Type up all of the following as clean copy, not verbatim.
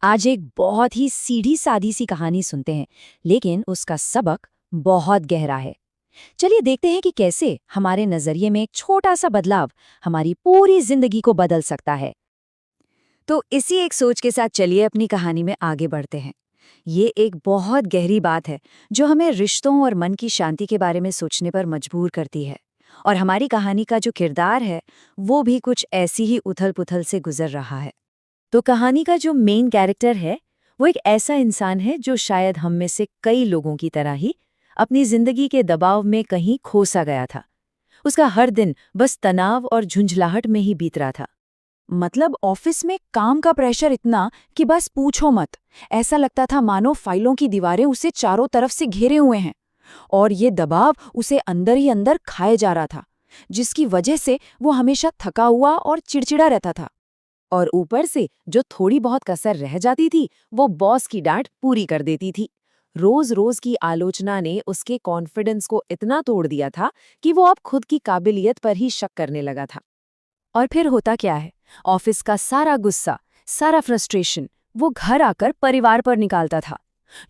आज एक बहुत ही सीधी सादी सी कहानी सुनते हैं, लेकिन उसका सबक बहुत गहरा है। चलिए देखते हैं कि कैसे हमारे नजरिए में एक छोटा सा बदलाव हमारी पूरी जिंदगी को बदल सकता है। तो इसी एक सोच के साथ चलिए अपनी कहानी में आगे बढ़ते हैं। ये एक बहुत गहरी बात है जो हमें रिश्तों और मन की शांति के बारे में सोचने पर मजबूर करती है। और हमारी कहानी का जो किरदार है, वो भी कुछ ऐसी ही उथल-पुथल से गुजर रहा है। तो कहानी का जो मेन कैरेक्टर है, वो एक ऐसा इंसान है जो शायद हम में से कई लोगों की तरह ही अपनी जिंदगी के दबाव में कहीं खोसा गया था। उसका हर दिन बस तनाव और झुंझलाहट में ही बीत रहा था। मतलब ऑफिस में काम का प्रेशर इतना कि बस पूछो मत। ऐसा लगता था मानो फाइलों की दीवारें उसे चारों तरफ से घेरे हुए हैं और ये दबाव उसे अंदर ही अंदर खाए जा रहा था, जिसकी वजह से वो हमेशा थका हुआ और चिड़चिड़ा रहता था। और ऊपर से जो थोड़ी बहुत कसर रह जाती थी, वो बॉस की डांट पूरी कर देती थी। रोज रोज की आलोचना ने उसके कॉन्फिडेंस को इतना तोड़ दिया था कि वो अब खुद की काबिलियत पर ही शक करने लगा था। और फिर होता क्या है, ऑफिस का सारा गुस्सा, सारा फ्रस्ट्रेशन वो घर आकर परिवार पर निकालता था।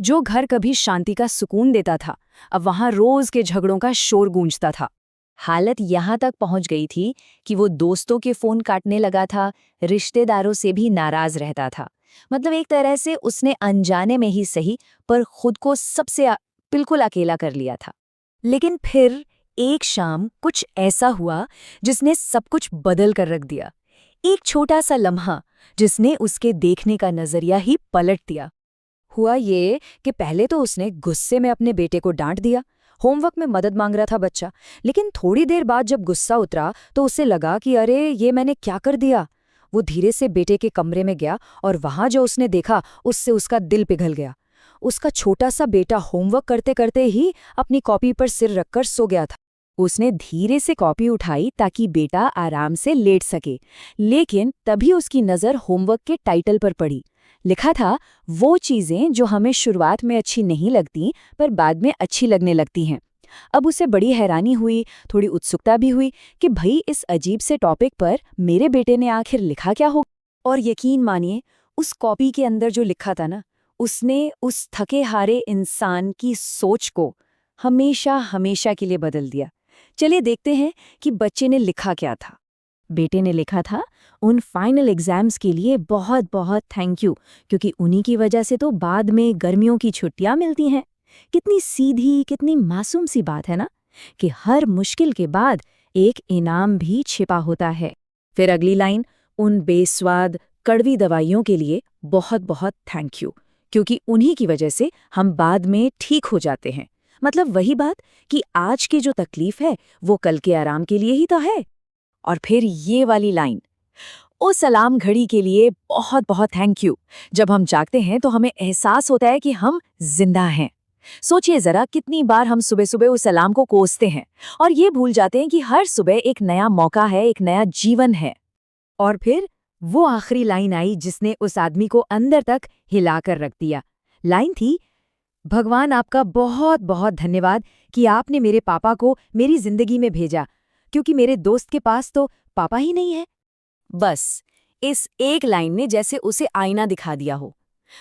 जो घर कभी शांति का सुकून देता था, अब वहां रोज के झगड़ों का शोर गूंजता था। हालत यहाँ तक पहुंच गई थी कि वो दोस्तों के फोन काटने लगा था, रिश्तेदारों से भी नाराज रहता था। मतलब एक तरह से उसने अनजाने में ही सही, पर खुद को बिल्कुल अकेला कर लिया था। लेकिन फिर एक शाम कुछ ऐसा हुआ जिसने सब कुछ बदल कर रख दिया। एक छोटा सा लम्हा जिसने उसके देखने का नजरिया ही पलट दिया। हुआ ये कि पहले तो उसने गुस्से में अपने बेटे को डांट दिया। होमवर्क में मदद मांग रहा था बच्चा, लेकिन थोड़ी देर बाद जब गुस्सा उतरा तो उसे लगा कि अरे ये मैंने क्या कर दिया। वो धीरे से बेटे के कमरे में गया और वहां जो उसने देखा उससे उसका दिल पिघल गया। उसका छोटा सा बेटा होमवर्क करते करते ही अपनी कॉपी पर सिर रखकर सो गया था। उसने धीरे से कॉपी उठाई ताकि बेटा आराम से लेट सके, लेकिन तभी उसकी नज़र होमवर्क के टाइटल पर पड़ी। लिखा था, वो चीजें जो हमें शुरुआत में अच्छी नहीं लगती पर बाद में अच्छी लगने लगती हैं। अब उसे बड़ी हैरानी हुई, थोड़ी उत्सुकता भी हुई कि भाई इस अजीब से टॉपिक पर मेरे बेटे ने आखिर लिखा क्या हो। और यकीन मानिए, उस कॉपी के अंदर जो लिखा था ना, उसने उस थके हारे इंसान की सोच को हमेशा हमेशा के लिए बदल दिया। चलिए देखते हैं कि बच्चे ने लिखा क्या था। बेटे ने लिखा था, उन फाइनल एग्जाम्स के लिए बहुत बहुत थैंक यू, क्योंकि उन्हीं की वजह से तो बाद में गर्मियों की छुट्टियां मिलती हैं। कितनी सीधी, कितनी मासूम सी बात है ना, कि हर मुश्किल के बाद एक इनाम भी छिपा होता है। फिर अगली लाइन, उन बेस्वाद कड़वी दवाइयों के लिए बहुत बहुत थैंक यू, क्योंकि उन्हीं की वजह से हम बाद में ठीक हो जाते हैं। मतलब वही बात कि आज की जो तकलीफ है वो कल के आराम के लिए ही तो है। और फिर ये वाली लाइन, ओ सलाम घड़ी के लिए बहुत बहुत थैंक यू। जब हम जागते हैं तो हमें एहसास होता है कि हम जिंदा हैं। सोचिए जरा, कितनी बार हम सुबह सुबह उस अलार्म को कोसते हैं और ये भूल जाते हैं कि हर सुबह एक नया मौका है, एक नया जीवन है। और फिर वो आखिरी लाइन आई जिसने उस आदमी को अंदर तक हिलाकर रख दिया। लाइन थी, भगवान आपका बहुत बहुत धन्यवाद कि आपने मेरे पापा को मेरी जिंदगी में भेजा, क्योंकि मेरे दोस्त के पास तो पापा ही नहीं है। बस इस एक लाइन ने जैसे उसे आईना दिखा दिया हो।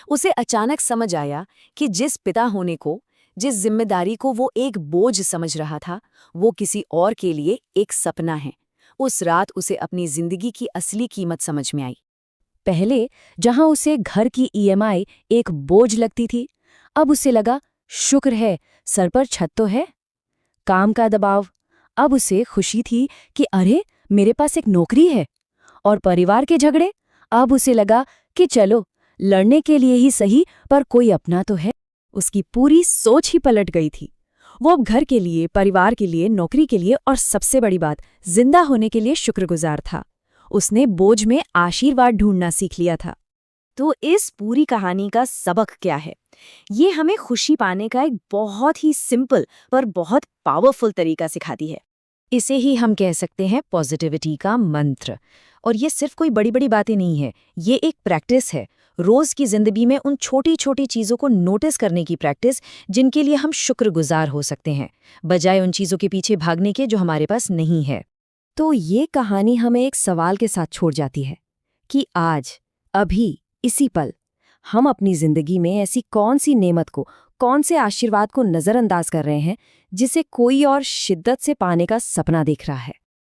उसे अचानक समझ आया कि जिस पिता होने को, जिस जिम्मेदारी को वो एक बोझ समझ रहा था, वो किसी और के लिए एक सपना है। उस रात उसे अपनी जिंदगी की असली कीमत समझ में आई। पहले जहां उसे घर की ईएमआई एक बोझ लगती थी, अब उसे लगा शुक्र है सर पर छत तो है। काम का दबाव, अब उसे खुशी थी कि अरे मेरे पास एक नौकरी है। और परिवार के झगड़े, अब उसे लगा कि चलो लड़ने के लिए ही सही, पर कोई अपना तो है। उसकी पूरी सोच ही पलट गई थी। वो अब घर के लिए, परिवार के लिए, नौकरी के लिए और सबसे बड़ी बात, जिंदा होने के लिए शुक्रगुजार था। उसने बोझ में आशीर्वाद ढूंढना सीख लिया था। तो इस पूरी कहानी का सबक क्या है? ये हमें खुशी पाने का एक बहुत ही सिंपल पर बहुत पावरफुल तरीका सिखाती है। इसे ही हम कह सकते हैं पॉजिटिविटी का मंत्र। और ये सिर्फ कोई बड़ी बड़ी बातें नहीं है, ये एक प्रैक्टिस है। रोज की जिंदगी में उन छोटी छोटी चीजों को नोटिस करने की प्रैक्टिस, जिनके लिए हम शुक्रगुजार हो सकते हैं, बजाय उन चीजों के पीछे भागने के जो हमारे पास नहीं है। तो ये कहानी हमें एक सवाल के साथ छोड़ जाती है कि आज, अभी, इसी पल हम अपनी जिंदगी में ऐसी कौन सी नेमत को, कौन से आशीर्वाद को नजरअंदाज कर रहे हैं जिसे कोई और शिद्दत से पाने का सपना देख रहा है।